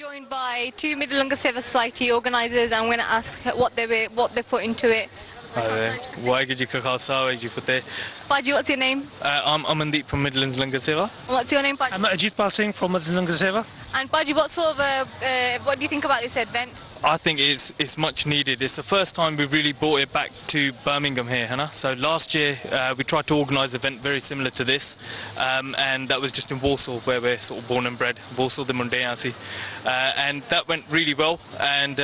joined by two Midland Langar Seva Society organisers, and we're going to ask what they put into it. Waheguru Ji Ka Khalsa, Waheguru Ji Ki Fateh. Paji, what's your name? I'm Amandeep from Midland Langar Seva. What's your name, Paji? I'm Ajitpal Singh from Midland Langar Seva. And Paji, what do you think about this event? I think it's much needed. It's the first time we've really brought it back to Birmingham here, Hannah. So last year we tried to organise an event very similar to this, and that was just in Walsall, where we're sort of born and bred, Walsall the Mundeyansi, and that went really well. And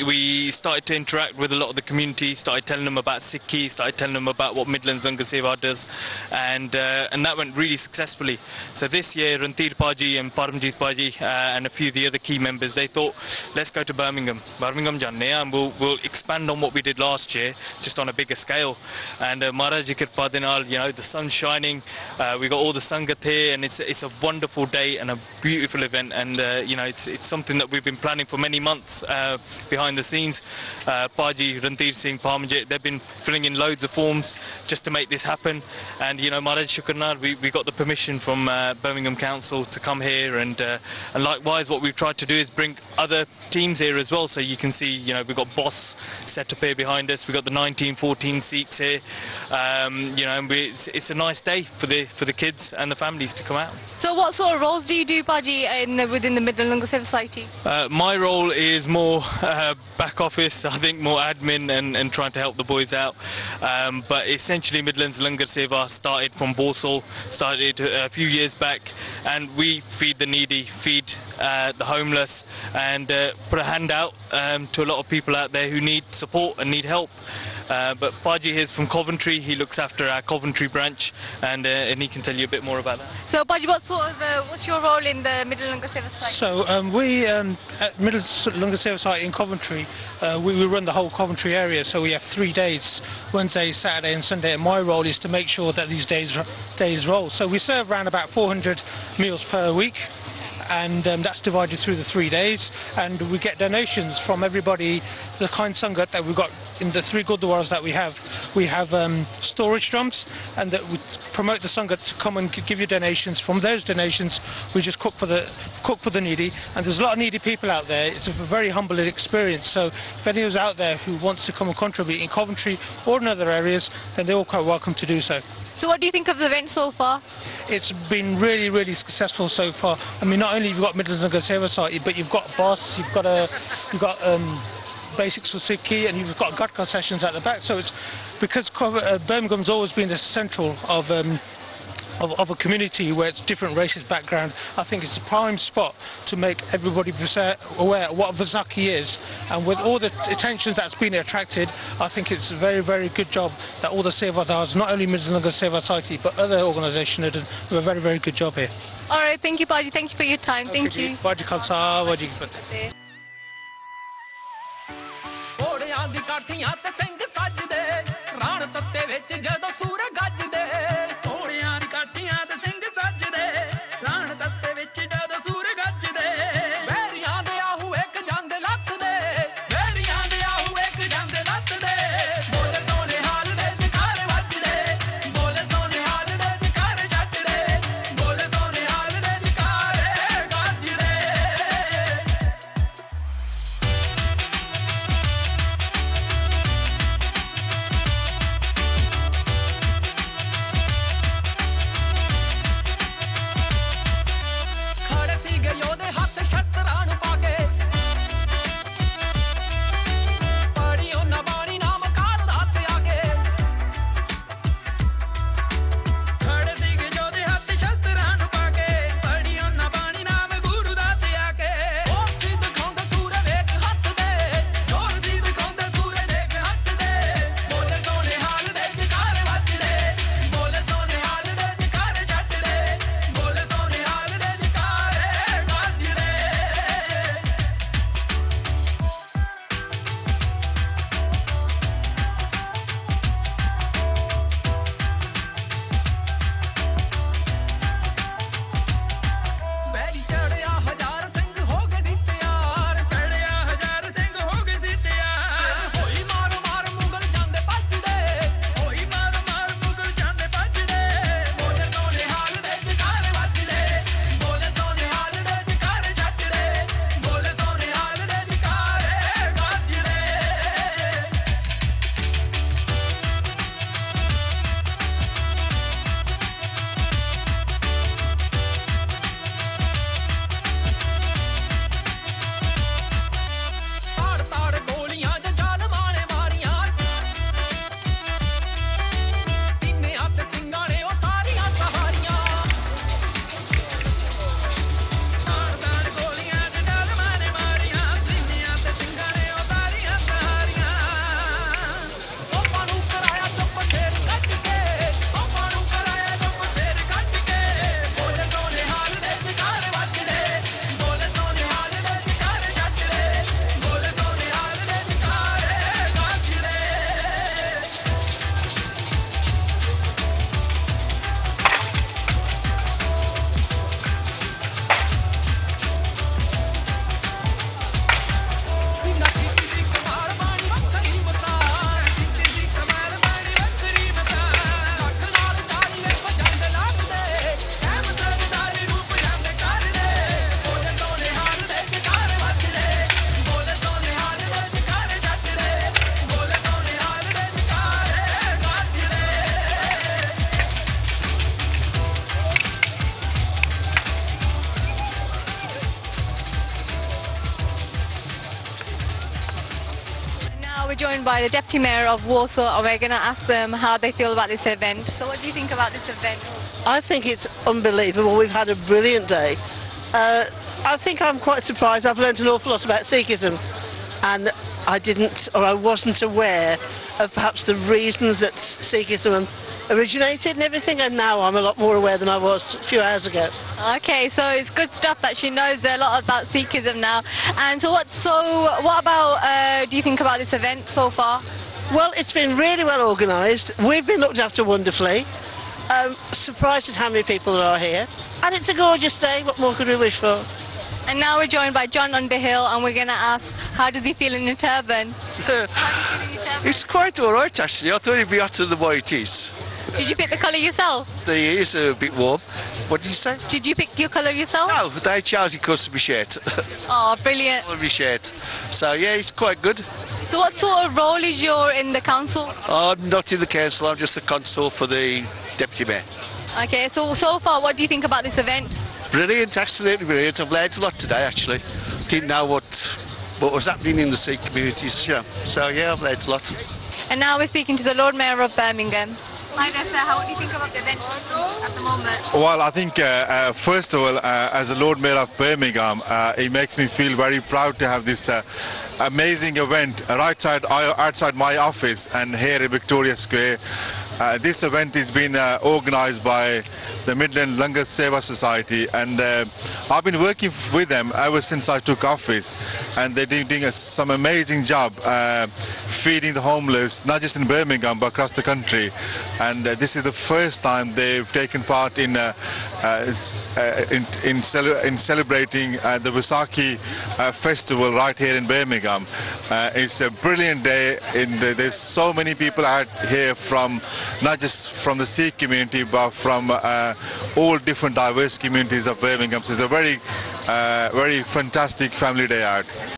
we started to interact with a lot of the community, started telling them about Sikhi, started telling them about what Midland Langar Seva does, and that went really successfully. So this year, Rantir Paji and Paramjit Paji and a few of the other key members, they thought, let's go to Birmingham janne, and we'll expand on what we did last year, just on a bigger scale. And Maharaj Ji Kirpa de naal, you know, the sun's shining, we got all the sangat here, and it's a wonderful day and a beautiful event. And you know, it's something that we've been planning for many months behind the scenes. Paji, Rantir Singh, Parmjit, they've been filling in loads of forms just to make this happen. And you know, Maharaj Shukrnar, we got the permission from Birmingham Council to come here, and likewise what we've tried to do is bring other teams here as well. So you can see, you know, we've got Boss set up here behind us. We've got the 1914 Sikhs here. You know, and it's a nice day for the kids and the families to come out. So what sort of roles do you do, Paji, within the Midland Langar Seva Society? My role is more back office, I think more admin and trying to help the boys out. But essentially Midland's Langar Seva started from Walsall, started a few years back, and we feed the needy, feed the homeless, and put a hand out to a lot of people out there who need support and need help. But Paji is from Coventry. He looks after our Coventry branch, and he can tell you a bit more about that. So Paji, what's your role in the Midland Langar Seva Society? So we at Midland Langar Seva Society in Coventry, we run the whole Coventry area. So we have 3 days: Wednesday, Saturday, and Sunday. And my role is to make sure that these days roll. So we serve around about 400 meals per week, and that's divided through the 3 days, and we get donations from everybody. The kind sangat that we've got in the 3 gurdwaras that we have storage drums, and that we promote the sangat to come and give you donations. From those donations we just cook for the needy, and there's a lot of needy people out there. It's a very humbling experience. So if anyone's out there who wants to come and contribute in Coventry or in other areas, then they're all quite welcome to do so. So what do you think of the event so far? It's been really, really successful so far. I mean, not only have you got Midland Langar Seva Society, but you've got Boss, you've got Basics for Sikhi, and you've got Gatka sessions at the back. So it's because Birmingham's always been the central of a community where it's different races background. I think it's a prime spot to make everybody aware of what Vaisakhi is, and with all the attention that's been attracted, I think it's a very, very good job that all the Sevadars, not only Midland Langar Seva Society but other organisations, have done a very, very good job here. All right, thank you, Paji. Thank you for your time. Thank you. Waheguru Khalsa, Waheguru Ji Ki Fateh. joined by the Deputy Mayor of Warsaw, and we're going to ask them how they feel about this event. So what do you think about this event? I think it's unbelievable. We've had a brilliant day. I think I'm quite surprised. I've learnt an awful lot about Sikhism, and I wasn't aware of perhaps the reasons that Sikhism originated and everything, and now I'm a lot more aware than I was a few hours ago. Okay, so it's good stuff that she knows a lot about Sikhism now. And so what about do you think about this event so far? Well, it's been really well organised. We've been looked after wonderfully. Surprised at how many people there are here, and it's a gorgeous day. What more could we wish for? And now we're joined by John Underhill, and we're going to ask, how does he feel in a turban? How do you feel in your turban? It's quite alright actually. I thought it'd be hotter than what it is. Did you pick the colour yourself? The ears are a bit warm. What did you say? Did you pick your colour yourself? No, they chose it because of my shirt. Oh, brilliant. My shirt. So yeah, it's quite good. So what sort of role is yours in the council? I'm not in the council, I'm just the consul for the Deputy Mayor. Okay, so far, what do you think about this event? Brilliant, absolutely brilliant. I've learned a lot today actually. Didn't know what was happening in the Sikh communities, you know. So yeah, I've learned a lot. And now we're speaking to the Lord Mayor of Birmingham. Hi there, sir. How do you think about the event at the moment? Well, I think first of all, as a Lord Mayor of Birmingham, it makes me feel very proud to have this amazing event right outside my office and here in Victoria Square. This event has been organised by the Midland Langar Seva Society, and I've been working with them ever since I took office, and they're doing some amazing job feeding the homeless, not just in Birmingham but across the country. And this is the first time they've taken part in celebrating the Vaisakhi festival right here in Birmingham. It's a brilliant day. There's so many people out here from not just from the Sikh community but from all different diverse communities of Birmingham. So it's a very fantastic family day out.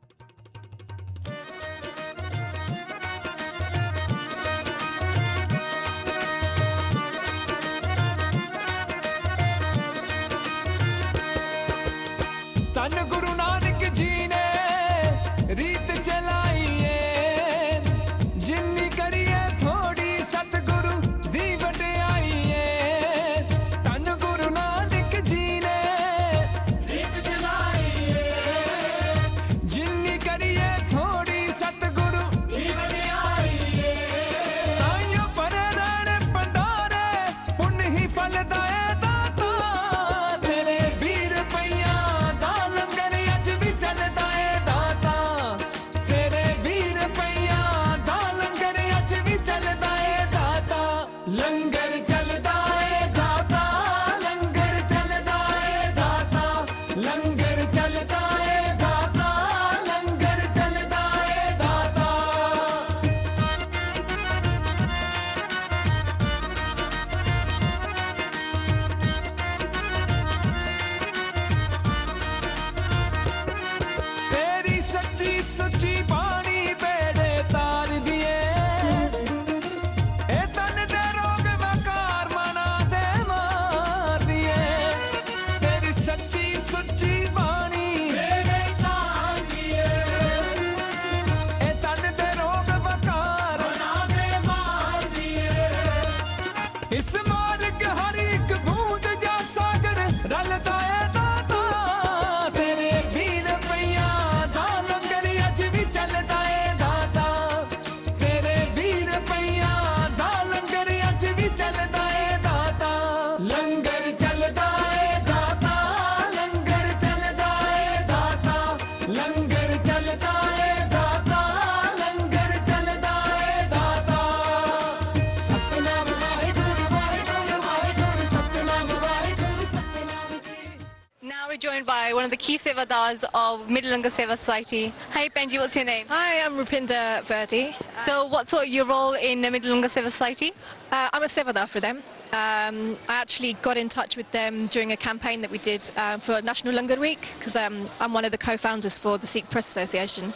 Joined by one of the key Sevadars of Midland Langar Seva Society. Hi Benji, what's your name? Hi, I'm Rupinder Verdi. So what's sort of your role in the Midland Langar Seva Society? I'm a Sevadar for them. I actually got in touch with them during a campaign that we did for National Langar Week, because I'm one of the co-founders for the Sikh Press Association.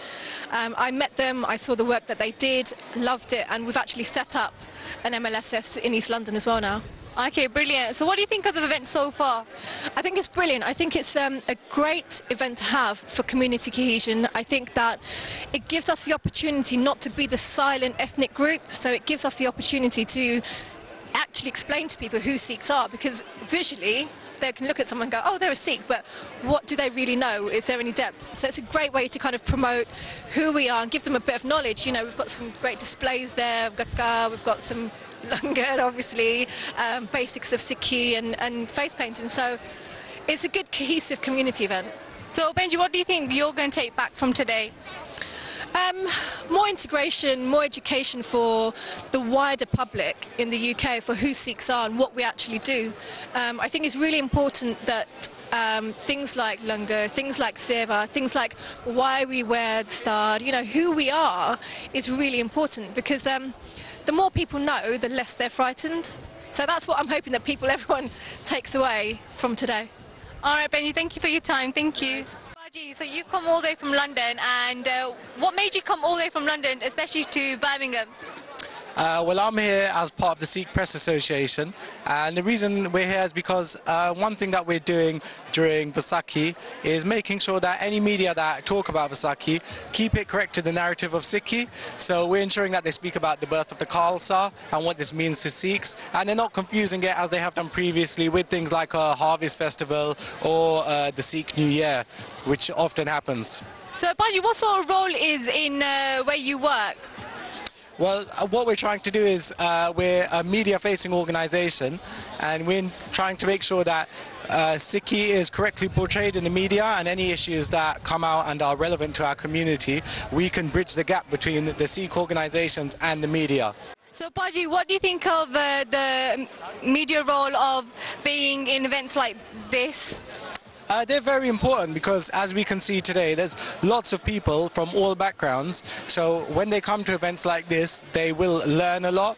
I met them, I saw the work that they did, loved it, and we've actually set up an MLSS in East London as well now. Okay, brilliant. So what do you think of the event so far? I think it's brilliant. I think it's a great event to have for community cohesion. I think that it gives us the opportunity not to be the silent ethnic group, so it gives us the opportunity to actually explain to people who Sikhs are, because visually they can look at someone and go, oh, they're a Sikh, but what do they really know? Is there any depth? So it's a great way to kind of promote who we are and give them a bit of knowledge. You know, we've got some great displays there, we've got some Langar, obviously, basics of Sikhi and face painting. So it's a good cohesive community event. So Benji, what do you think you're going to take back from today? More integration, more education for the wider public in the UK for who Sikhs are and what we actually do. I think it's really important that things like Langar, things like Seva, things like why we wear the star, you know, who we are is really important, because the more people know, the less they're frightened. So that's what I'm hoping that everyone takes away from today. All right, Benji, thank you for your time. Thank you. Baji, so you've come all the way from London, and what made you come all the way from London, especially to Birmingham? Well, I'm here as part of the Sikh Press Association, and the reason we're here is because one thing that we're doing during Vaisakhi is making sure that any media that talk about Vaisakhi keep it correct to the narrative of Sikhi. So we're ensuring that they speak about the birth of the Khalsa and what this means to Sikhs, and they're not confusing it as they have done previously with things like a harvest festival or the Sikh New Year, which often happens. So Baji, what sort of role is in where you work? Well, what we're trying to do is we're a media-facing organisation, and we're trying to make sure that Sikhi is correctly portrayed in the media, and any issues that come out and are relevant to our community, we can bridge the gap between the Sikh organisations and the media. So Baji, what do you think of the media role of being in events like this? They're very important because, as we can see today, there's lots of people from all backgrounds. So when they come to events like this, they will learn a lot.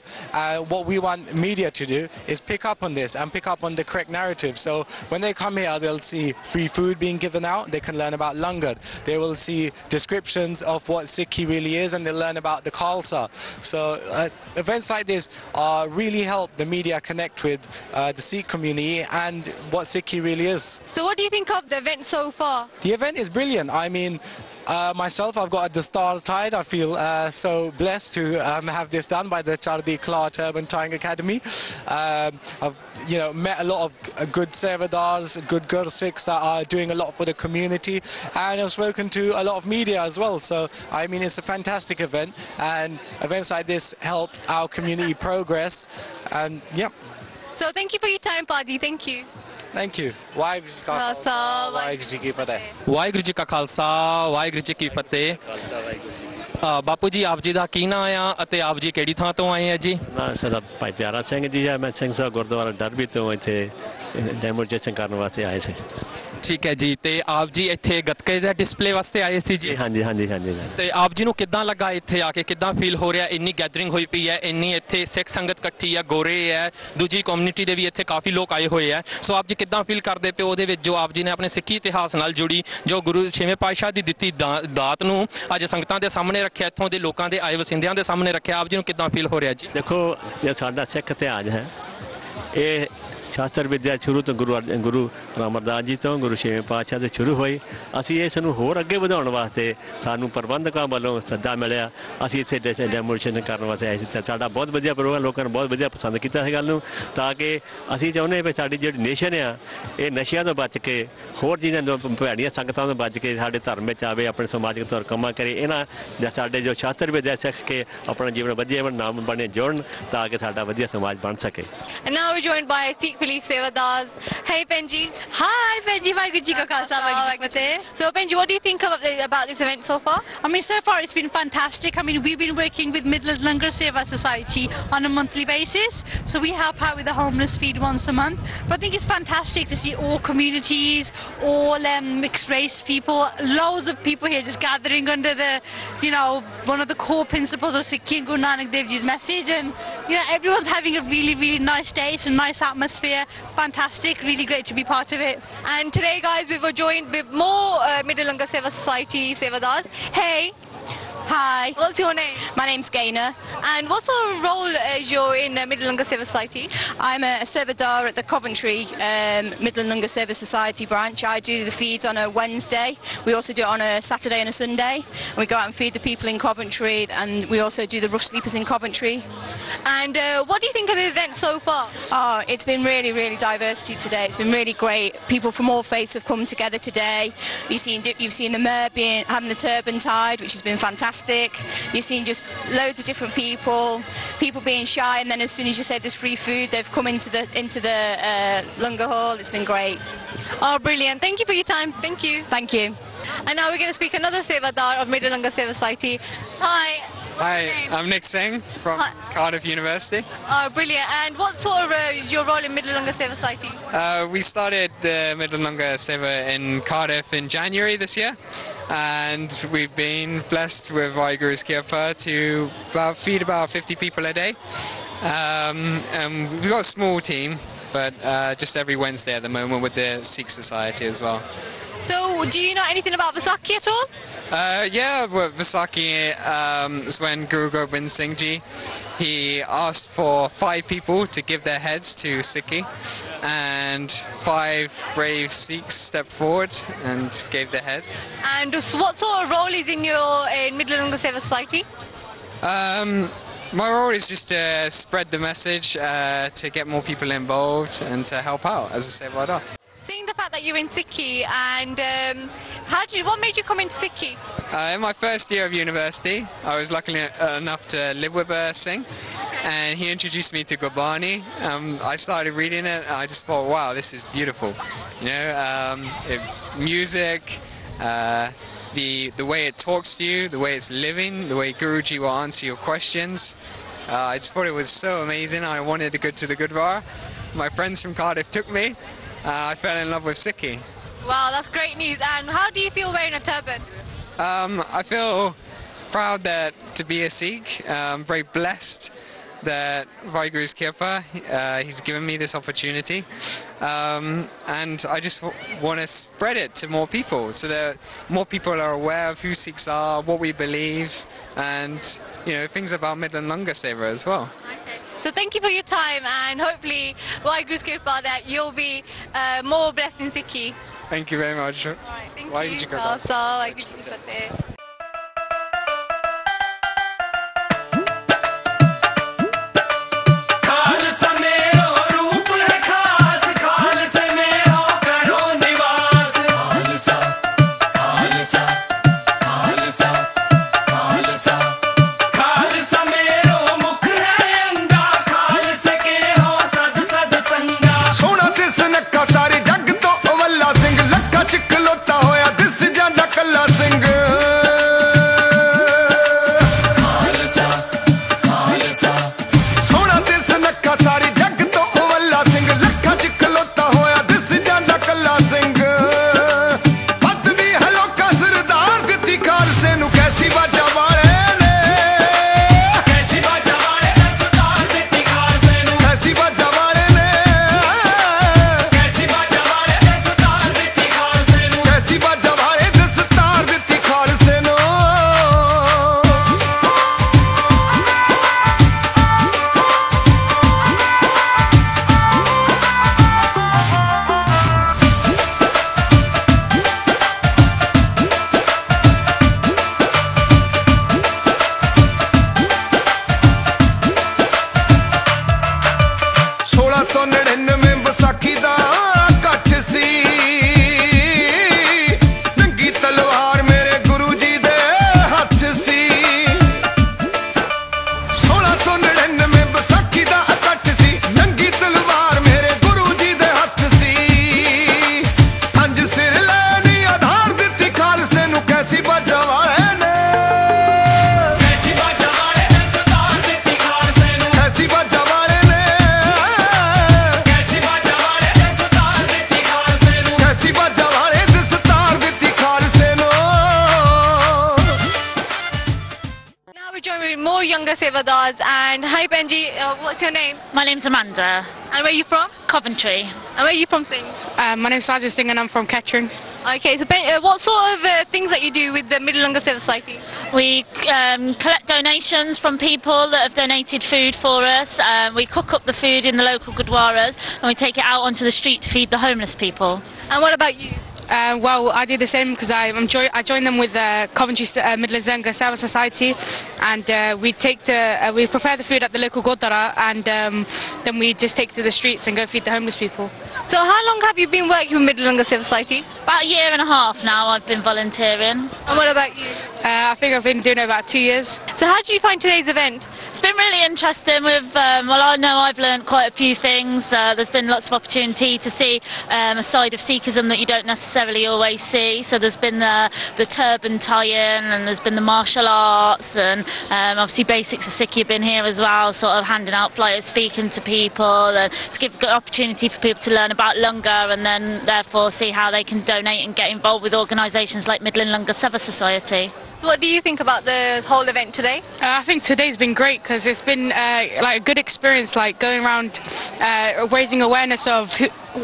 What we want media to do is pick up on this and pick up on the correct narrative. So when they come here, they'll see free food being given out. They can learn about Langar. They will see descriptions of what Sikhi really is, and they'll learn about the Khalsa. So events like this really help the media connect with the Sikh community and what Sikhi really is. So what do you think of the event so far? The event is brilliant. I mean, myself, I've got a dastar tied. I feel so blessed to have this done by the Chardi Kla Turban Tying Academy. I've met a lot of good Sevadars, good Gursikhs that are doing a lot for the community, and I've spoken to a lot of media as well. So I mean, it's a fantastic event, and events like this help our community progress. And yeah. So thank you for your time, Baji. Thank you. Thank you. Waheguru ji ਕਾ ਖਾਲਸਾ ਵਾਹਿਗੁਰੂ ਜੀ ਕੀ ਫਤਿਹ ਵਾਹਿਗੁਰੂ ਜੀ ਕਾ ਖਾਲਸਾ ਵਾਹਿਗੁਰੂ ਜੀ ਕੀ ਫਤਿਹ ਬਾਪੂ ਜੀ ਆਪ ਜੀ ਦਾ ਕੀ ਨਾਂ ਆ ਅਤੇ ਆਪ ਜੀ ਕਿਹੜੀ ਥਾਂ ਤੋਂ ਆਏ ਆ ਜੀ ਨਾ ਸਾਡਾ ਭਾਈ ਪਿਆਰਾ ਸਿੰਘ ਜੀ ਆ ਮੈਂ ਸਿੰਘ ਸਾਹਿਬ ਗੁਰਦੁਆਰਾ ਡਰਬੀ ਤੋਂ ਇੱਥੇ ਡੈਮੋਨਸਟ੍ਰੇਸ਼ਨ ਕਰਨ ਵਾਸਤੇ ਆਏ ਸੀ ਠੀਕ ਹੈ ਜੀ ਤੇ ਆਪ ਜੀ ਇੱਥੇ ਗੱਤਕੇ ਦਾ ਡਿਸਪਲੇ ਵਾਸਤੇ ਆਏ ਸੀ ਜੀ ਹਾਂਜੀ ਤੇ ਆਪ ਜੀ ਨੂੰ ਕਿੱਦਾਂ ਲੱਗਾ ਇੱਥੇ ਆ ਕੇ ਕਿੱਦਾਂ ਫੀਲ ਹੋ ਰਿਹਾ ਇੰਨੀ ਗੈਦਰਿੰਗ ਹੋਈ ਪਈ ਹੈ ਇੰਨੀ ਇੱਥੇ ਸਿੱਖ ਸੰਗਤ ਇਕੱਠੀ ਹੈ ਗੋਰੇ ਹੈ ਦੂਜੀ ਕਮਿਊਨਿਟੀ ਦੇ ਵੀ ਇੱਥੇ ਕਾਫੀ ਲੋਕ ਆਏ ਹੋਏ ਆ ਸੋ ਆਪ ਜੀ ਕਿੱਦਾਂ ਫੀਲ ਕਰਦੇ ਪਏ ਉਹਦੇ ਵਿੱਚ ਜੋ ਆਪ ਜੀ ਨੇ ਆਪਣੇ ਸਿੱਖੀ ਇਤਿਹਾਸ ਨਾਲ ਜੁੜੀ ਜੋ ਗੁਰੂ 6ਵੇਂ ਪਾਤਸ਼ਾਹ ਦੀ ਦਿੱਤੀ ਦਾਤ ਨੂੰ ਅੱਜ ਸੰਗਤਾਂ ਦੇ ਸਾਹਮਣੇ ਰੱਖਿਆ ਇੱਥੋਂ ਦੇ ਲੋਕਾਂ ਦੇ ਆਏ ਵਸਿੰਦਿਆਂ ਦੇ ਸਾਹਮਣੇ ਰੱਖਿਆ ਆਪ ਜੀ ਨੂੰ ਕਿੱਦਾਂ ਫੀਲ ਹੋ ਰਿਹਾ ਜੀ ਦੇਖੋ ਇਹ ਸਾਡਾ ਸਿੱਖ ਇਤਿਹਾਸ ਹੈ ਇਹ शास्त्र विद्या शुरू तो गुरु रामदास जी तो गुरु 6वें पातशाह तो शुरू हुई असी इस नूं होर अगे वधाउण वास्ते सानूं प्रबंधकां वालों सद्दा मिलिया असी इत्थे डेमोनस्ट्रेशन करन वास्ते आए सी साडा बहुत वधिया प्रोग्राम लोकां ने बहुत वधिया पसंद कीता इस गल नूं ताकि असी चाहुंदे भी साडी जिहड़ी नेशन आ ये नशियां तो बच के होर चीज़ां तो भैड़ियां संगतां तो बच के साडे धर्म विच आवे अपने समाजिक तौर कम्मां करे इन्हां साडे जो शास्त्र विद्या सीख के अपना जीवन वधिया नाम बने जुड़न ताकि साडा वधिया समाज बन सके And now we're joined by Sikh Police Sevadars. Hey Benji. Hi Benji, Vaisakhi ji ka khalsa, Vaisakhi ji ki fateh. So Benji, what do you think about this event so far? I mean, so far it's been fantastic. I mean, we've been working with Midland Langar Seva Society on a monthly basis. So we help out with the homeless feed once a month. But I think it's fantastic to see all communities, all mixed race people, loads of people here just gathering under the, one of the core principles of Sikhi and Guru Nanak Dev Ji's message. And, everyone's having a really, really nice day. It's a nice atmosphere. Fantastic, really great to be part of it. And today guys we were joined with more Midland Langar Seva Society Sevadars. Hey, Hi. What's your name? My name's Gaynor. And what sort of role you're in Midland Langar Seva Society? I'm a Sevadar at the Coventry Midland Langar Seva Society branch. I do the feeds on a Wednesday. We also do it on a Saturday and a Sunday. We go out and feed the people in Coventry, and we also do the rough sleepers in Coventry. And what do you think of the event so far? Oh, it's been really, really diversity today. It's been really great. People from all faiths have come together today. You've seen the mayor having the turban tied, which has been fantastic. You've seen just loads of different people being shy, and then as soon as you said there's free food, they've come into the Langar Hall. It's been great. Oh, brilliant. Thank you for your time. Thank you. Thank you. And now we're going to speak another Sevadar of Midland Langar Seva Society. Hi. Hi, I'm Nick Singh from Cardiff University. Oh, brilliant. And what sort of is your role in Midland Langar Seva Society? We started the Midland Langar Seva in Cardiff in January this year, and we've been blessed with Vaisakhi's Kirpa to feed about 50 people a day. And we've got a small team, but just every Wednesday at the moment with the Sikh Society as well. So, do you know anything about Vaisakhi at all? Yeah, well, Vaisakhi is when Guru Gobind Singh Ji, he asked for 5 people to give their heads to Sikhi, and 5 brave Sikhs stepped forward and gave their heads. And what sort of role is in your Midland Langar Seva Society? My role is just to spread the message, to get more people involved and to help out as a Sevadar. Seeing the fact that you're in Sikhi, and what made you come into Sikhi? In my first year of university, I was lucky enough to live with a Singh, and he introduced me to Gurbani. I started reading it, and I just thought, wow, this is beautiful. You know, music, the way it talks to you, the way it's living, the way Guruji will answer your questions. I just thought it was so amazing. I wanted to go to the Gurdwara. My friends from Cardiff took me. I fell in love with Sikhi. Wow, that's great news. And how do you feel wearing a turban? I feel proud to be a Sikh. I'm very blessed that Vaisakhi's Kirpa, he's given me this opportunity. And I just want to spread it to more people, so that more people are aware of who Sikhs are, what we believe, and things about Midland Langar Seva as well. Okay. So thank you for your time, and hopefully Vaisakhi's Kirpa that you'll be more blessed in Sikhi. Thank you very much. All right, thank you. Vaisakhi. More younger Sevadars. And hi Benji, what's your name? My name's Amanda. And where are you from? Coventry. And where are you from, Singh? My name's Sajid Singh and I'm from Kettering. Okay, so what sort of things that you do with the Midland Langar Seva Society? We collect donations from people that have donated food for us. We cook up the food in the local gurdwaras and we take it out onto the street to feed the homeless people. And what about you? Well, I did the same because I joined them with Coventry Midland Langar Seva Society, and we prepare the food at the local Gurdwara, and then we just take it to the streets and go feed the homeless people. So how long have you been working with Midland Langar Seva Society? About a year and a half now I've been volunteering. And what about you? I think I've been doing it about 2 years. So how did you find today's event? It's been really interesting. Well, I know I've learned quite a few things. There's been lots of opportunity to see a side of Sikhism that you don't necessarily always see. So there's been the turban tie-in, and there's been the martial arts, and obviously basics of Sikh have been here as well, sort of handing out flyers, speaking to people, and to give good opportunity for people to learn about Langar, and then therefore see how they can donate and get involved with organisations like Midland Langar Seva Society. So what do you think about the whole event today? I think today's been great because it's been like a good experience, like going around raising awareness of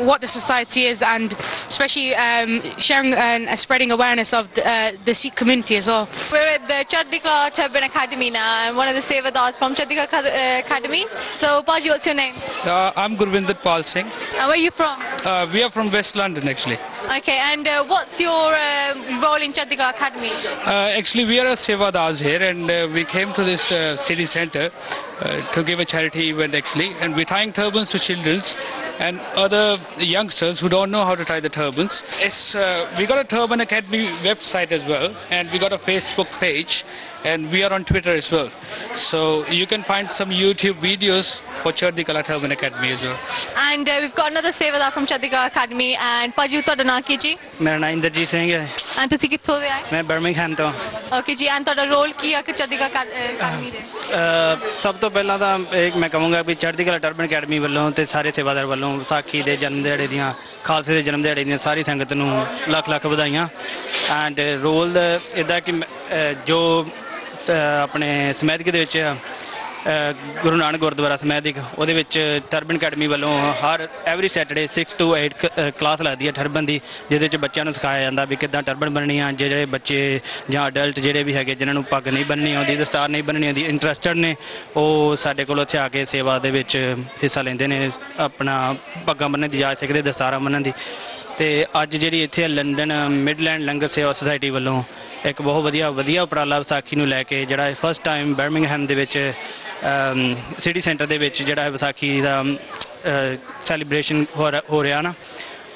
what the society is, and especially sharing and spreading awareness of the Sikh community as well. We're at the Chardikla Turban Academy now, and one of the Sevadars from Chardikla Academy. So Baji, what's your name? I'm Gurvinder Pal Singh. And where are you from? We are from West London actually. Okay, and what's your role in Chardikla Academy? Actually we are a Sevadars here, and we came to this city centre to give a charity event actually, and we're tying turbans to children and other youngsters who don't know how to tie the turbans. We got a Turban Academy website as well, and we got a Facebook page, and we are on Twitter as well. So you can find some YouTube videos for Chardikla Turban Academy as well. And we've got another Sevadar from Chardikla Academy, and Paji, ਤੁਹਾਡਾ ਨਾਂ ਕੀ ਜੀ? ਮੇਰਾ ਨਾਮ ਇੰਦਰਜੀਤ ਸਿੰਘ ਹੈ। And ਤੁਸੀਂ ਕਿੱਥੋਂ ਦੇ ਆਏ? ਮੈਂ ਬਰਮਿੰਘਮ ਤੋਂ। Okay ਜੀ, and ਤੁਹਾਡਾ ਰੋਲ ਕੀ ਹੈ ਕਿ Chardikla Academy ਦੇ? ਸਭ ਤੋਂ ਪਹਿਲਾਂ ਤਾਂ ਮੈਂ ਕਹਾਂਗਾ ਵੀ ਚੜ੍ਹਦੀਕਲਾ ਟਰਬਨ ਅਕੈਡਮੀ ਵੱਲੋਂ ਤੇ ਸਾਰੇ ਸੇਵਾਦਾਰ ਵੱਲੋਂ ਵਿਸਾਖੀ ਦੇ ਜਨਮ ਦਿਹਾੜੇ ਦੀਆਂ, ਖਾਲਸੇ ਦੇ ਜਨਮ ਦਿਹਾੜੇ ਦੀਆਂ ਸਾਰੀ ਸੰਗਤ ਨੂੰ ਲੱਖ ਲੱਖ ਵਧਾਈਆਂ। ਐਂਡ ਰੋਲ ਇੱਦਾਂ ਕਿ ਜੋ ਆਪਣੇ ਸਮੈਦਿਕ ਦੇ ਵਿੱਚ ਗੁਰੂ ਨਾਨਕ ਗੁਰਦੁਆਰਾ ਸਮੈਦਿਕ, ਉਹਦੇ ਵਿੱਚ ਟਰਬਨ ਅਕੈਡਮੀ ਵੱਲੋਂ ਹਰ ਐਵਰੀ ਸੈਟਰਡੇ 6 to 8 ਕਲਾਸ ਲੱਗਦੀ ਹੈ ਟਰਬਨ ਦੀ, ਜਿਹਦੇ ਵਿੱਚ ਬੱਚਿਆਂ ਨੂੰ ਸਿਖਾਇਆ ਜਾਂਦਾ ਵੀ ਕਿੱਦਾਂ ਟਰਬਨ ਬੰਨਣੀ ਆ। ਜਿਹੜੇ ਬੱਚੇ ਜਾਂ ਅਡਲਟ ਜਿਹੜੇ ਵੀ ਹੈਗੇ ਜਿਨ੍ਹਾਂ ਨੂੰ ਪੱਗ ਨਹੀਂ ਬੰਨਣੀ ਆਉਂਦੀ, ਦਸਤਾਰ ਨਹੀਂ ਬੰਨਣੀ ਆਉਂਦੀ, ਇੰਟਰਸਟਡ ਨੇ, ਉਹ ਸਾਡੇ ਕੋਲ ਇੱਥੇ ਆ ਕੇ ਸੇਵਾ ਦੇ ਵਿੱਚ ਹਿੱਸਾ ਲੈਂਦੇ ਨੇ, ਆਪਣਾ ਪੱਗਾਂ ਬੰਨ੍ਹਣ ਦੀ ਜਾਚ ਸਿੱਖਦੇ, ਦਸਤਾਰਾਂ ਬੰਨ੍ਹਣ ਦੀ। ਅਤੇ ਅੱਜ ਜਿਹੜੀ ਇੱਥੇ ਲੰਡਨ ਮਿਡਲੈਂਡ ਲੰਗਰ ਸੇਵਾ ਸੁਸਾਇਟੀ ਵੱਲੋਂ ਇੱਕ ਬਹੁਤ ਵਧੀਆ ਉਪਰਾਲਾ ਵਿਸਾਖੀ ਨੂੰ ਲੈ ਕੇ, ਜਿਹੜਾ ਫਸਟ ਟਾਈਮ ਬਰਮਿੰਘਮ ਦੇ ਵਿੱਚ ਸਿਟੀ ਸੈਂਟਰ ਦੇ ਵਿੱਚ ਜਿਹੜਾ ਵਿਸਾਖੀ ਦਾ ਸੈਲੀਬ੍ਰੇਸ਼ਨ ਹੋ ਰਿਹਾ ਨਾ,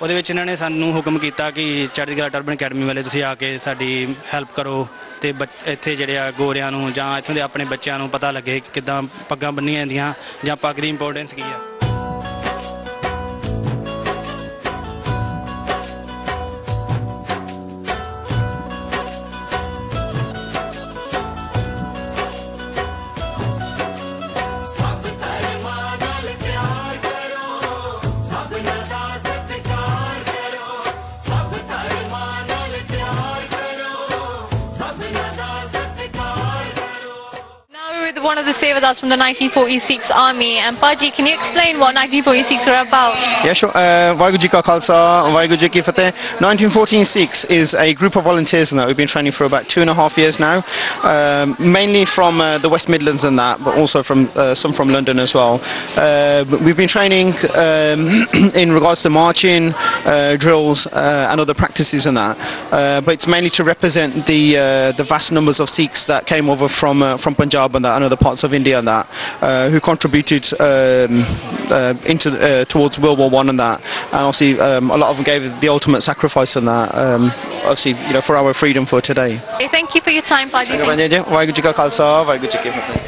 ਉਹਦੇ ਵਿੱਚ ਇਹਨਾਂ ਨੇ ਸਾਨੂੰ ਹੁਕਮ ਕੀਤਾ ਕਿ ਚੜ੍ਹਦੀਕਲਾ ਟਰਬਨ ਅਕੈਡਮੀ ਵਾਲੇ ਤੁਸੀਂ ਆ ਕੇ ਸਾਡੀ ਹੈਲਪ ਕਰੋ, ਅਤੇ ਇੱਥੇ ਜਿਹੜੇ ਆ ਗੋਰਿਆਂ ਨੂੰ ਜਾਂ ਇੱਥੋਂ ਦੇ ਆਪਣੇ ਬੱਚਿਆਂ ਨੂੰ ਪਤਾ ਲੱਗੇ ਕਿ ਕਿੱਦਾਂ ਪੱਗਾਂ ਬੰਨ੍ਹੀਆਂ ਜਾਂਦੀਆਂ ਜਾਂ ਪੱਗ ਦੀ ਇੰਪੋਰਟੈਂਸ ਕੀ ਆ। One of the Sevadars from the 1946 army, and Paji, can you explain what 1946 are about? Yeah, sure. Vaisakhi Ji Ka Khalsa, Vaisakhi Ji Ki Fateh. 1946 is a group of volunteers that we've been training for about 2.5 years now, mainly from the West Midlands and that, but also from some from London as well. We've been training in regards to marching, drills, and other practices and that, but it's mainly to represent the vast numbers of Sikhs that came over from Punjab and that, and other parts of India and that, who contributed towards World War I and that, and obviously a lot of them gave the ultimate sacrifice and that, obviously, you know, for our freedom for today. Thank you for your time, Paji. Vaisakhi Ji Ka Khalsa, Vaisakhi Ji Ki Fateh.